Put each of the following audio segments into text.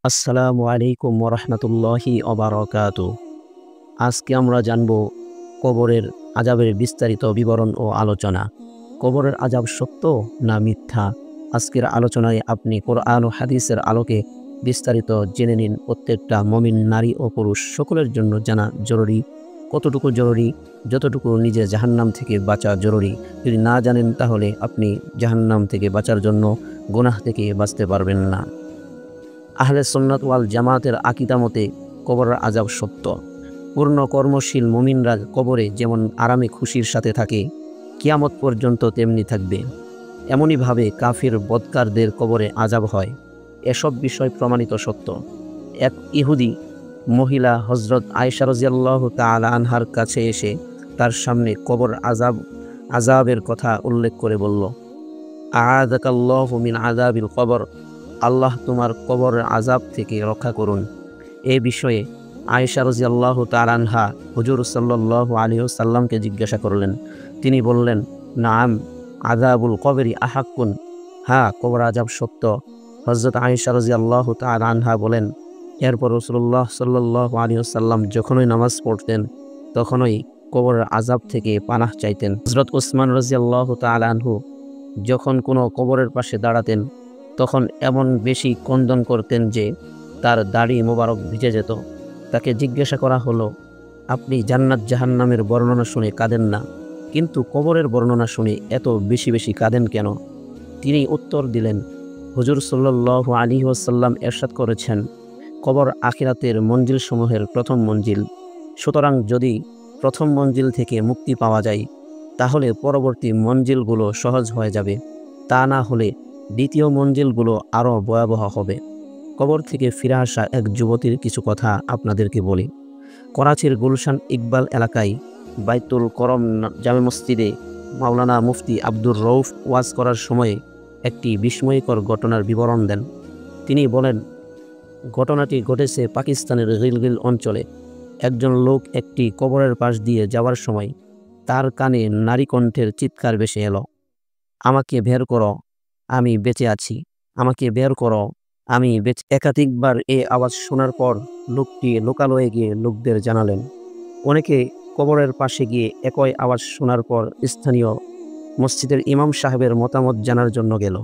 আসসালামু আলাইকুম ওরহমতুল্লাহি অবারকাতু। আজকে আমরা জানব কবরের আযাবের বিস্তারিত বিবরণ ও আলোচনা। কবরের আযাব সত্য না মিথ্যা? আজকের আলোচনায় আপনি কোরআন ও হাদিসের আলোকে বিস্তারিত জেনে নিন। প্রত্যেকটা মুমিন নারী ও পুরুষ সকলের জন্য জানা জরুরি। কতটুকু জরুরি? যতটুকু নিজে জাহান্নাম থেকে বাঁচা জরুরি। যদি না জানেন তাহলে আপনি জাহান্নাম থেকে বাঁচার জন্য গুনাহ থেকে বাঁচতে পারবেন না। আহলে সুন্নাত ওয়াল জামাতের আকীদা মতে কবরের আযাব সত্য। পূর্ণ কর্মশীল মুমিনরা কবরে যেমন আরামে খুশির সাথে থাকে, কিয়ামত পর্যন্ত তেমনি থাকবে। এমনইভাবে কাফির বদকারদের কবরে আযাব হয়। এসব বিষয় প্রমাণিত সত্য। এক ইহুদি মহিলা হযরত আয়েশা রাদিয়াল্লাহু তাআলা আনহার কাছে এসে তার সামনে কবর আযাবের কথা উল্লেখ করে বলল, আ'আযাকাল্লাহু মিন আযাবিল কবর, আল্লাহ তোমার কবরের আযাব থেকে রক্ষা করুন। এ বিষয়ে আয়েশা রাদিয়াল্লাহু তাআলা আনহা হুজুর সাল্লাল্লাহু আলাইহি ওয়াসাল্লামকে জিজ্ঞাসা করলেন। তিনি বললেন, নাম আযাবুল কবরি আহাক্কুন, হ্যাঁ, কবর আযাব সত্য। হযরত আয়েশা রাদিয়াল্লাহু তাআলা আনহা বলেন, এরপর রাসূলুল্লাহ সাল্লাল্লাহু আলাইহি ওয়াসাল্লাম যখনই নামাজ পড়তেন তখনই কবরের আযাব থেকে পানাহ চাইতেন। হযরত উসমান রাদিয়াল্লাহু তাআলা আনহু যখন কোনো কবরের পাশে দাঁড়াতেন তখন এমন বেশি ক্রন্দন করতেন যে তার দাড়ি মোবারক ভিজে যেত। তাকে জিজ্ঞাসা করা হলো, আপনি জান্নাত জাহান্নামের বর্ণনা শুনে কাঁদেন না, কিন্তু কবরের বর্ণনা শুনে এত বেশি বেশি কাঁদেন কেন? তিনি উত্তর দিলেন, হুজুর সাল্লাল্লাহু আলাইহি ওয়াসাল্লাম ইরশাদ করেছেন, কবর আখিরাতের মঞ্জিলসমূহের প্রথম মঞ্জিল। সুতরাং যদি প্রথম মঞ্জিল থেকে মুক্তি পাওয়া যায় তাহলে পরবর্তী মঞ্জিলগুলো সহজ হয়ে যাবে। তা না হলে দ্বিতীয় মঞ্জিলগুলো আরও ভয়াবহ হবে। কবর থেকে ফিরে আসা এক যুবতীর কিছু কথা আপনাদেরকে বলি। করাচির গুলশান ইকবাল এলাকায় বাইতুল করম জামে মসজিদে মাওলানা মুফতি আব্দুর রউফ ওয়াজ করার সময়ে একটি বিস্ময়কর ঘটনার বিবরণ দেন। তিনি বলেন, ঘটনাটি ঘটেছে পাকিস্তানের গিলগিল অঞ্চলে। একজন লোক একটি কবরের পাশ দিয়ে যাওয়ার সময় তার কানে নারী কণ্ঠের চিৎকার ভেসে এলো, আমাকে বের করো, আমি বেঁচে আছি, আমাকে বের করো, আমি বেঁচে। একাধিকবার এ আওয়াজ শোনার পর লোকটি লোকালয়ে গিয়ে লোকদের জানালেন। অনেকে কবরের পাশে গিয়ে একই আওয়াজ শোনার পর স্থানীয় মসজিদের ইমাম সাহেবের মতামত জানার জন্য গেল।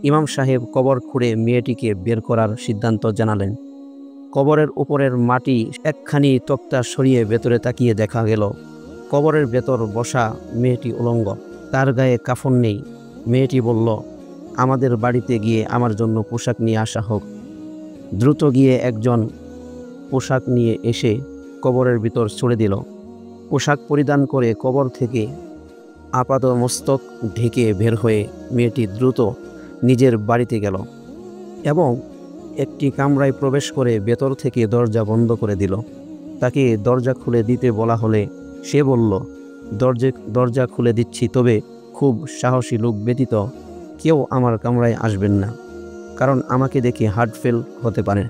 ইমাম সাহেব কবর খুঁড়ে মেয়েটিকে বের করার সিদ্ধান্ত জানালেন। কবরের উপরের মাটি একখানি তক্তা সরিয়ে ভেতরে তাকিয়ে দেখা গেল কবরের ভেতর বসা মেয়েটি উলঙ্গ, তার গায়ে কাফন নেই। মেয়েটি বলল, আমাদের বাড়িতে গিয়ে আমার জন্য পোশাক নিয়ে আসা হোক। দ্রুত গিয়ে একজন পোশাক নিয়ে এসে কবরের ভিতর ছুড়ে দিল। পোশাক পরিধান করে কবর থেকে আপাত মস্তক ঢেকে বের হয়ে মেয়েটি দ্রুত নিজের বাড়িতে গেল এবং একটি কামরায় প্রবেশ করে ভেতর থেকে দরজা বন্ধ করে দিল। তাকে দরজা খুলে দিতে বলা হলে সে বলল, দরজা খুলে দিচ্ছি, তবে খুব সাহসী লোক ব্যতীত কেউ আমার কামরায় আসবেন না, কারণ আমাকে দেখে হার্ট ফেল হতে পারে।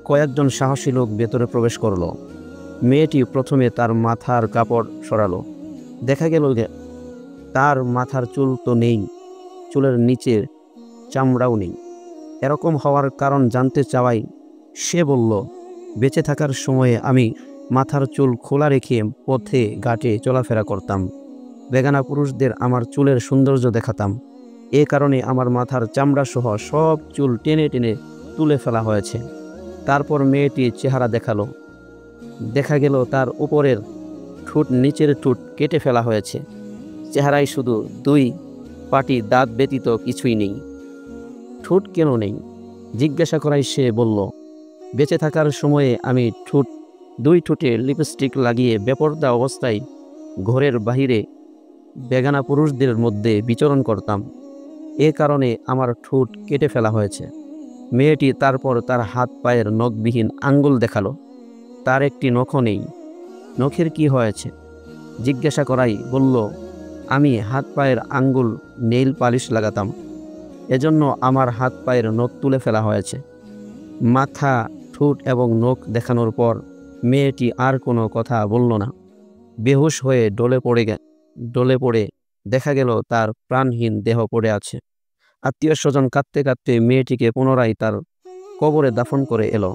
কয়েকজন সাহসী লোক ভেতরে প্রবেশ করল। মেয়েটি প্রথমে তার মাথার কাপড় সরালো। দেখা গেল যে তার মাথার চুল তো নেই, চুলের নিচের চামড়াও নেই। এরকম হওয়ার কারণ জানতে চাওয়ায় সে বলল, বেঁচে থাকার সময়ে আমি মাথার চুল খোলা রেখে পথে ঘাটে চলাফেরা করতাম। বেগানা পুরুষদের আমার চুলের সৌন্দর্য দেখাতাম। এ কারণে আমার মাথার চামড়া সহ সব চুল টেনে টেনে তুলে ফেলা হয়েছে। তারপর মেয়েটির চেহারা দেখালো। দেখা গেল তার উপরের ঠোঁট নিচের ঠোঁট কেটে ফেলা হয়েছে। চেহারায় শুধু দুই পাটি দাঁত ব্যতীত কিছুই নেই। ঠোঁট কেন নেই জিজ্ঞাসা করায় সে বলল, বেঁচে থাকার সময়ে আমি দুই ঠোঁটে লিপস্টিক লাগিয়ে বেপরদা অবস্থায় ঘরের বাহিরে বেগানা পুরুষদের মধ্যে বিচরণ করতাম। এ কারণে আমার ঠোঁট কেটে ফেলা হয়েছে। মেয়েটি তারপর তার হাত পায়ের নখবিহীন আঙ্গুল দেখালো। তার একটি নখও নেই। নখের কি হয়েছে জিজ্ঞাসা করাই বলল, আমি হাত পায়ের আঙ্গুল নেইল পালিশ লাগাতাম, এজন্য আমার হাত পায়ের নখ তুলে ফেলা হয়েছে। মাথা, ঠোঁট এবং নখ দেখানোর পর মেয়েটি আর কোনো কথা বলল না। বেহুশ হয়ে ডলে পড়ে দেখা গেল তার প্রাণহীন দেহ পড়ে আছে। আত্মীয় স্বজন কাঁদতে কাঁদতে মেয়েটিকে পুনরায় তার কবরে দাফন করে এলো।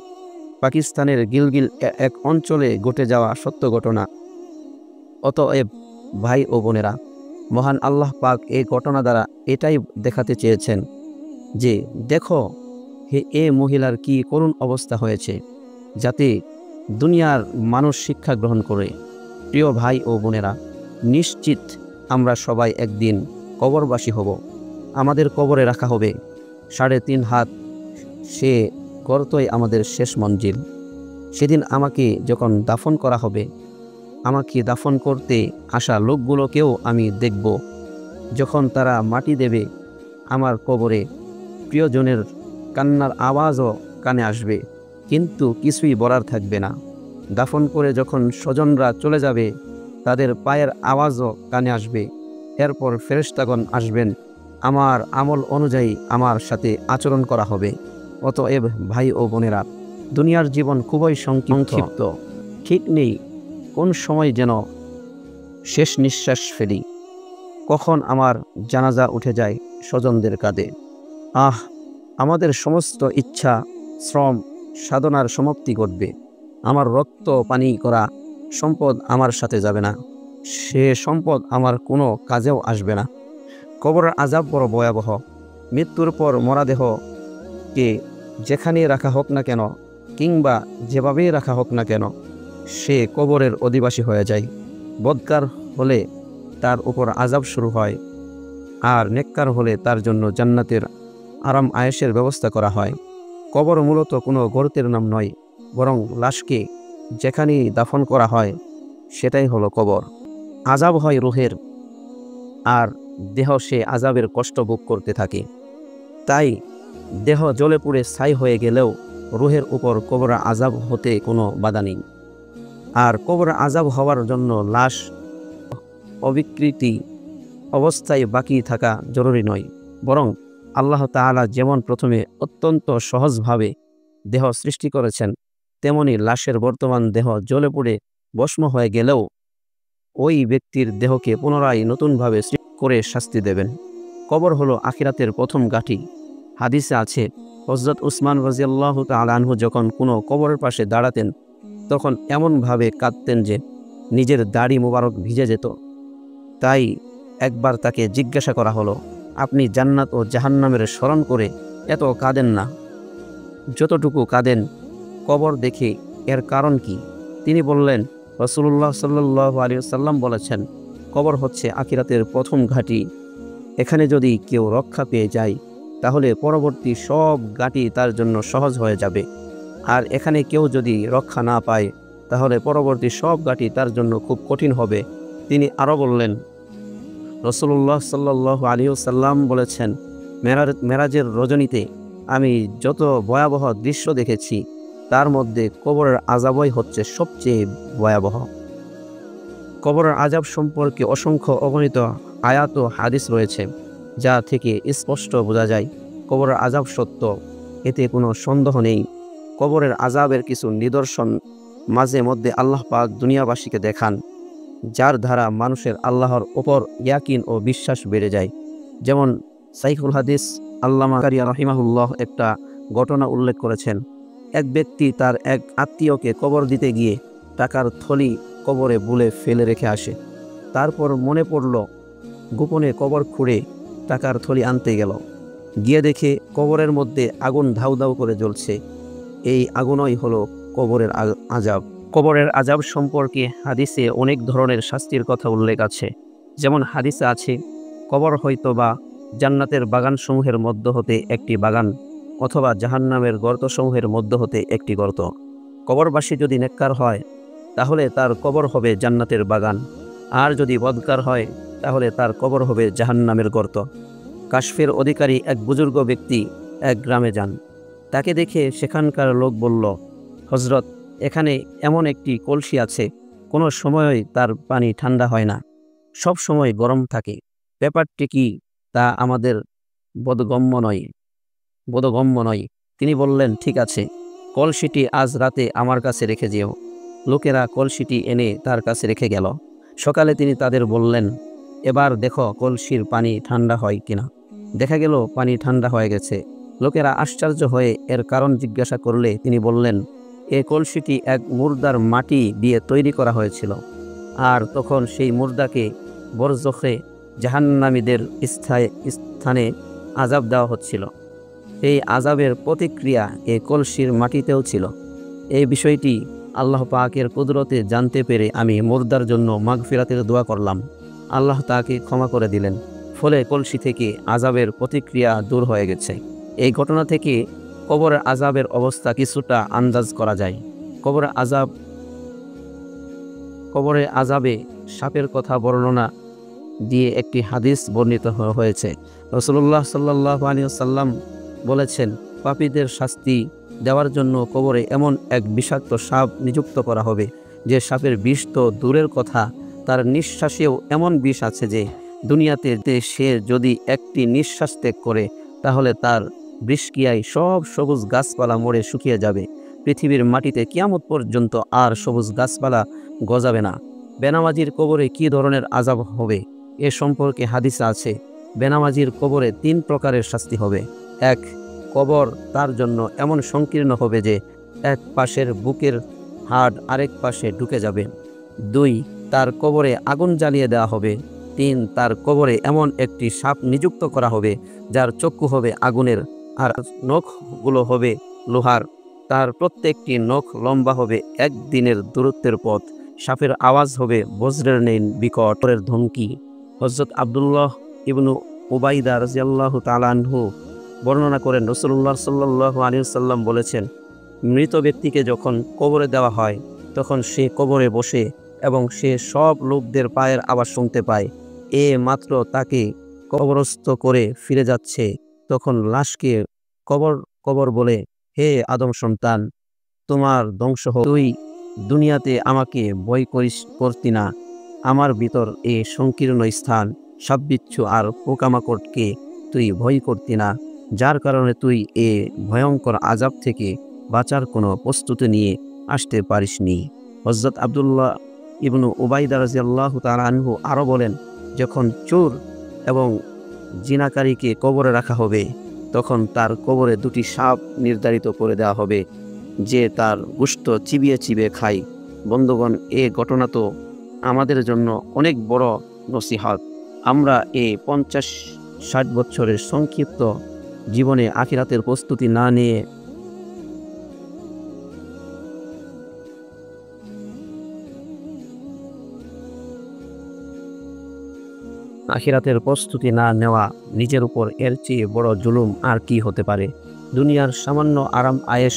পাকিস্তানের গিলগিল এক অঞ্চলে ঘটে যাওয়া সত্য ঘটনা। অতএব ভাই ও বোনেরা, মহান আল্লাহ পাক এই ঘটনা দ্বারা এটাই দেখাতে চেয়েছেন যে দেখো এ মহিলার কি করুণ অবস্থা হয়েছে, যাতে দুনিয়ার মানুষ শিক্ষা গ্রহণ করে। প্রিয় ভাই ও বোনেরা, নিশ্চিত আমরা সবাই একদিন কবরবাসী হব। আমাদের কবরে রাখা হবে 3.5 হাত, সে গর্তই আমাদের শেষ মঞ্জিল। সেদিন আমাকে যখন দাফন করা হবে, আমাকে দাফন করতে আসা লোকগুলোকেও আমি দেখব। যখন তারা মাটি দেবে আমার কবরে, প্রিয়জনের কান্নার আওয়াজও কানে আসবে, কিন্তু কিছুই বলার থাকবে না। দাফন করে যখন স্বজনরা চলে যাবে, তাদের পায়ের আওয়াজও কানে আসবে। এরপর ফেরেশতাগণ আসবেন, আমার আমল অনুযায়ী আমার সাথে আচরণ করা হবে। অতএব ভাই ও বোনেরা, দুনিয়ার জীবন খুবই সংক্ষিপ্ত। ঠিক নেই কোন সময় যেন শেষ নিঃশ্বাস ফেলি, কখন আমার জানাজা উঠে যায় স্বজনদের কাঁধে। আমাদের সমস্ত ইচ্ছা, শ্রম, সাধনার সমাপ্তি ঘটবে। আমার রক্ত পানি করা সম্পদ আমার সাথে যাবে না, সে সম্পদ আমার কোনো কাজেও আসবে না। কবরের আযাব বড় ভয়াবহ। মৃত্যুর পর মরাদেহকে যেখানে রাখা হোক না কেন, কিংবা যেভাবেই রাখা হোক না কেন, সে কবরের অধিবাসী হয়ে যায়। বদকার হলে তার উপর আযাব শুরু হয়, আর নেককার হলে তার জন্য জান্নাতের আরাম আয়েশের ব্যবস্থা করা হয়। কবর মূলত কোনো গর্তের নাম নয়, বরং লাশকে যেখানেই দাফন করা হয় সেটাই হলো কবর। আযাব হয় রুহের, আর দেহ সে আযাবের কষ্ট ভোগ করতে থাকে। তাই দেহ জ্বলে পুড়ে ছাই হয়ে গেলেও রুহের উপর কবরের আযাব হতে কোনো বাধা নেই। আর কবরের আযাব হওয়ার জন্য লাশ অবিকৃতি অবস্থায় বাকি থাকা জরুরি নয়, বরং আল্লাহ তাআলা যেমন প্রথমে অত্যন্ত সহজভাবে দেহ সৃষ্টি করেছেন, তেমনি লাশের বর্তমান দেহ জ্বলে পুড়ে ভস্ম হয়ে গেলেও ওই ব্যক্তির দেহকে পুনরায় নতুনভাবে সৃষ্টি করে শাস্তি দেবেন। কবর হলো আখিরাতের প্রথম ঘাঁটি। হাদিসে আছে, হযরত উসমান রাদিয়াল্লাহু তাআলা আনহু যখন কোনো কবরের পাশে দাঁড়াতেন, তখন এমনভাবে কাঁদতেন যে নিজের দাড়ি মোবারক ভিজে যেত। তাই একবার তাকে জিজ্ঞাসা করা হলো, আপনি জান্নাত ও জাহান্নামের স্মরণ করে এত কাঁদেন না, যতটুকু কাঁদেন কবর দেখে, এর কারণ কি? তিনি বললেন, রাসূলুল্লাহ সাল্লাল্লাহু আলাইহি ওয়াসাল্লাম বলেছেন, কবর হচ্ছে আখিরাতের প্রথম ঘাঁটি। এখানে যদি কেউ রক্ষা পেয়ে যায়, তাহলে পরবর্তী সব ঘাঁটি তার জন্য সহজ হয়ে যাবে। আর এখানে কেউ যদি রক্ষা না পায়, তাহলে পরবর্তী সব ঘাঁটি তার জন্য খুব কঠিন হবে। তিনি আরও বললেন, রাসূলুল্লাহ সাল্লাল্লাহু আলাইহি ওয়াসাল্লাম বলেছেন, মেরাজের রজনীতে আমি যত ভয়াবহ দৃশ্য দেখেছি, তার মধ্যে কবরের আযাবই হচ্ছে সবচেয়ে ভয়াবহ। কবরের আযাব সম্পর্কে অসংখ্য অগণিত আয়াত ও হাদিস রয়েছে, যা থেকে স্পষ্ট বোঝা যায় কবরের আযাব সত্য, এতে কোনো সন্দেহ নেই। কবরের আযাবের কিছু নিদর্শন মাঝে মধ্যে আল্লাহ পাক দুনিয়াবাসীকে দেখান, যার দ্বারা মানুষের আল্লাহর ওপর ইয়াকিন ও বিশ্বাস বেড়ে যায়। যেমন সাহিহুল হাদিস আল্লামা কারিয়া রাহিমাহুল্লাহ একটা ঘটনা উল্লেখ করেছেন। এক ব্যক্তি তার এক আত্মীয়কে কবর দিতে গিয়ে টাকার থলি কবরে বুলে ফেলে রেখে আসে। তারপর মনে পড়ল, গোপনে কবর খুঁড়ে টাকার থলি আনতে গেল। গিয়ে দেখে কবরের মধ্যে আগুন ধাউ ধাউ করে জ্বলছে। এই আগুনই হলো কবরের আযাব। কবরের আযাব সম্পর্কে হাদিসে অনেক ধরনের শাস্তির কথা উল্লেখ আছে। যেমন হাদিসে আছে, কবর হয়তো বা জান্নাতের বাগানসমূহের মধ্য হতে একটি বাগান, অথবা জাহান্নামের গর্তসমূহের মধ্য হতে একটি গর্ত। কবরবাসী যদি নেককার হয়, তাহলে তার কবর হবে জান্নাতের বাগান, আর যদি বদকার হয়, তাহলে তার কবর হবে জাহান্নামের গর্ত। কাশফের অধিকারী এক বুজুর্গ ব্যক্তি এক গ্রামে যান। তাকে দেখে সেখানকার লোক বলল, হযরত, এখানে এমন একটি কলসি আছে, কোনো সময়ই তার পানি ঠান্ডা হয় না, সব সময় গরম থাকে। ব্যাপারটি কি তা আমাদের বোধগম্য নয়। তিনি বললেন, ঠিক আছে, কলসিটি আজ রাতে আমার কাছে রেখে যেও। লোকেরা কলসিটি এনে তার কাছে রেখে গেল। সকালে তিনি তাদের বললেন, এবার দেখো কলসির পানি ঠান্ডা হয় কিনা। দেখা গেল পানি ঠান্ডা হয়ে গেছে। লোকেরা আশ্চর্য হয়ে এর কারণ জিজ্ঞাসা করলে তিনি বললেন, এ কলসিটি এক মুর্দার মাটি দিয়ে তৈরি করা হয়েছিল, আর তখন সেই মুর্দাকে বরজখে জাহান্নামীদের স্থানে আযাব দেওয়া হচ্ছিল। সেই আযাবের প্রতিক্রিয়া এ কলসির মাটিতেও ছিল। এই বিষয়টি আল্লাহ পাকের কুদরতে জানতে পেরে আমি মুর্দার জন্য মাগফিরাতের দোয়া করলাম। আল্লাহ তাকে ক্ষমা করে দিলেন। ফলে কলসি থেকে আযাবের প্রতিক্রিয়া দূর হয়ে গেছে। এই ঘটনা থেকে কবরের আযাবের অবস্থা কিছুটা আন্দাজ করা যায়। কবরে আযাবে সাপের কথা বর্ণনা দিয়ে একটি হাদিস বর্ণিত হয়েছে। রাসূলুল্লাহ সাল্লাল্লাহু আলাইহি ওয়াসাল্লাম বলেছেন, পাপীদের শাস্তি দেওয়ার জন্য কবরে এমন এক বিষাক্ত সাপ নিযুক্ত করা হবে, যে সাপের বিষ তো দূরের কথা, তার নিঃশ্বাসেও এমন বিষ আছে যে দুনিয়াতে সে যদি একটি নিঃশ্বাস ত্যাগ করে তাহলে তার বৃষ্কিয়ায় সব সবুজ গাছপালা মরে শুকিয়ে যাবে। পৃথিবীর মাটিতে কিয়ামত পর্যন্ত আর সবুজ গাছপালা গজাবে না। বেনামাজির কবরে কী ধরনের আযাব হবে এ সম্পর্কে হাদিস আছে। বেনামাজির কবরে 3 প্রকারের শাস্তি হবে। 1, কবর তার জন্য এমন সংকীর্ণ হবে যে এক পাশের বুকের হাড় আরেক পাশে ঢুকে যাবে। 2, তার কবরে আগুন জ্বালিয়ে দেওয়া হবে। 3, তার কবরে এমন একটি সাপ নিযুক্ত করা হবে যার চক্ষু হবে আগুনের আর নখগুলো হবে লোহার। তার প্রত্যেকটি নখ লম্বা হবে 1 দিনের দূরত্বের পথ। সাপের আওয়াজ হবে বজ্রের ন্যায় বিকটের ধমকি। হযরত আব্দুল্লাহ ইবনু উবাইদা রাদিয়াল্লাহু তাআলা আনহু বর্ণনা করেন, রাসূলুল্লাহ সাল্লাল্লাহু আলাইহি ওয়াসাল্লাম বলেছেন, মৃত ব্যক্তিকে যখন কবরে দেওয়া হয় তখন সে কবরে বসে এবং সে সব লোকদের পায়ের আওয়াজ শুনতে পায়। এ মাত্র তাকে কবরস্থ করে ফিরে যাচ্ছে, তখন লাশকে কবর বলে, হে আদম সন্তান, তোমার ধ্বংস হোক। তুই দুনিয়াতে আমাকে ভয় করতি না। আমার ভিতর এ সংকীর্ণ স্থান, সাপবিচ্ছু আর পোকামাকড়কে তুই ভয় করতি না, যার কারণে তুই এ ভয়ঙ্কর আযাব থেকে বাঁচার কোনো প্রস্তুতি নিয়ে আসতে পারিসনি। হযরত আব্দুল্লাহ ইবনু উবাইদা রাদিয়াল্লাহু তাআলা আনহু আরও বলেন, যখন চোর এবং জিনাকারীকে কবরে রাখা হবে তখন তার কবরে 2টি সাপ নির্ধারিত করে দেওয়া হবে, যে তার গোশত চিবিয়ে চিবিয়ে খায়। বন্ধুগণ, এ ঘটনা তো আমাদের জন্য অনেক বড় নসিহত। আমরা এই 50-60 বছরের সংক্ষিপ্ত জীবনে আখিরাতের প্রস্তুতি না নিয়ে নেওয়া নিজের উপর এর চেয়ে বড় জুলুম আর কি হতে পারে। দুনিয়ার সামান্য আরাম আয়েশ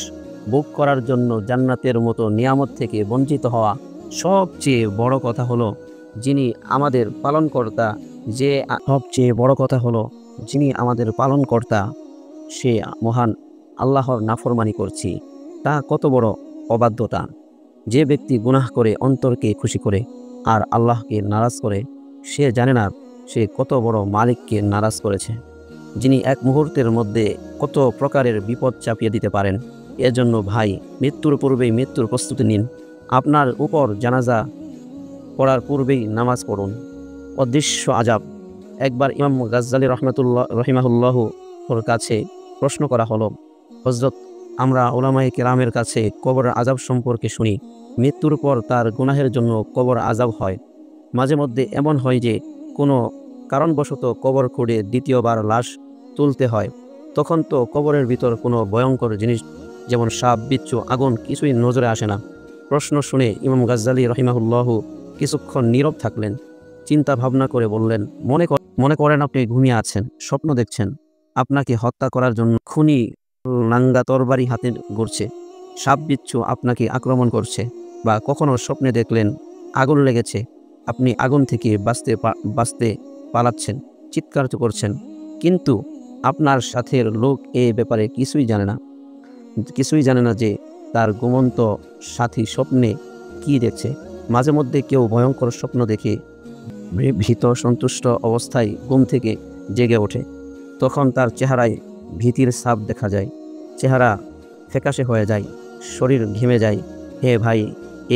ভোগ করার জন্য জান্নাতের মতো নিয়ামত থেকে বঞ্চিত হওয়া সবচেয়ে বড় কথা হলো যিনি আমাদের পালনকর্তা সে মহান আল্লাহর নাফরমানি করছি। তা কত বড় অবাধ্যতা। যে ব্যক্তি গুনাহ করে অন্তরকে খুশি করে আর আল্লাহকে নারাজ করে, সে জানে না সে কত বড় মালিককে নারাজ করেছে, যিনি এক মুহূর্তের মধ্যে কত প্রকারের বিপদ চাপিয়ে দিতে পারেন। এজন্য ভাই, মৃত্যুর পূর্বেই মৃত্যুর প্রস্তুতি নিন। আপনার উপর জানাজা পড়ার পূর্বেই নামাজ পড়ুন। অদৃশ্য আযাব। একবার ইমাম গাজ্জালী রহিমাহুল্লাহর কাছে প্রশ্ন করা হলো, হযরত, আমরা উলামায়ে কেরামের কাছে কবরের আযাব সম্পর্কে শুনি, মৃত্যুর পর তার গুনাহের জন্য কবর আযাব হয়। মাঝে মধ্যে এমন হয় যে কোনো কারণবশত কবর খুঁড়ে দ্বিতীয়বার লাশ তুলতে হয়। তখন তো কবরের ভিতর কোনো ভয়ঙ্কর জিনিস যেমন সাপ, বিচ্ছু, আগুন কিছুই নজরে আসে না। প্রশ্ন শুনে ইমাম গাজ্জালী রহিমাহুল্লাহ কিছুক্ষণ নীরব থাকলেন। চিন্তা ভাবনা করে বললেন, মনে করেন আপনি ঘুমিয়ে আছেন, স্বপ্ন দেখছেন আপনাকে হত্যা করার জন্য খুনি নাঙ্গা তরবারি হাতে ঘুরছে, সাপ বিচ্ছু আপনাকে আক্রমণ করছে, বা কখনো স্বপ্নে দেখলেন আগুন লেগেছে, আপনি আগুন থেকে বাঁচতে পালাচ্ছেন, চিৎকার করছেন, কিন্তু আপনার সাথের লোক এ ব্যাপারে কিছুই জানে না যে তার ঘুমন্ত সাথী স্বপ্নে কি দেখছে। মাঝে মধ্যে কেউ ভয়ঙ্কর স্বপ্ন দেখে ভীত সন্তুষ্ট অবস্থায় ঘুম থেকে জেগে ওঠে। তখন তার চেহারায় ভীতির ছাপ দেখা যায়, চেহারা ফ্যাকাশে হয়ে যায়, শরীর ঘেমে যায়। হে ভাই,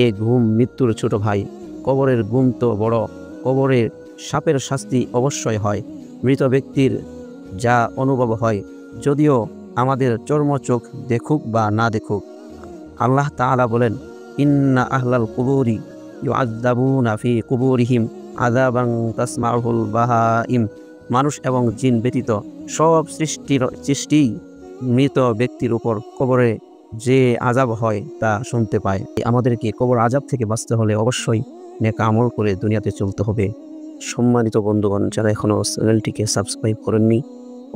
এ ঘুম মৃত্যুর ছোট ভাই। কবরের ঘুম তো বড়। কবরের সাপের শাস্তি অবশ্যই হয়। মৃত ব্যক্তির যা অনুভব হয়, যদিও আমাদের চর্মচোখ দেখুক বা না দেখুক। আল্লাহ তাআলা বলেন, ইন্না আহলাল কুবুরি ইউআযাবুনা ফি কুবুরিহিম আযাবান তাসমাউহুল বাহাইম। মানুষ এবং জিন ব্যতীত সব সৃষ্টি মৃত ব্যক্তির উপর কবরে যে আযাব হয় তা শুনতে পায়। আমাদেরকে কবর আযাব থেকে বাঁচতে হলে অবশ্যই নেক আমল করে দুনিয়াতে চলতে হবে। সম্মানিত বন্ধুগণ, যারা এখনও চ্যানেলটিকে সাবস্ক্রাইব করেননি,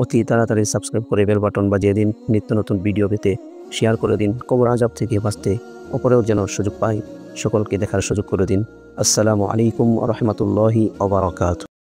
অতি তাড়াতাড়ি সাবস্ক্রাইব করে বেল বাটন বাজিয়ে দিন। নিত্য নতুন ভিডিও পেতে শেয়ার করে দিন। কবর আযাব থেকে বাঁচতে অপরেও যেন সুযোগ পায়, সকলকে দেখার সুযোগ করে দিন। আসসালামু আলাইকুম ওয়া রাহমাতুল্লাহি ওয়া বারাকাতুহু।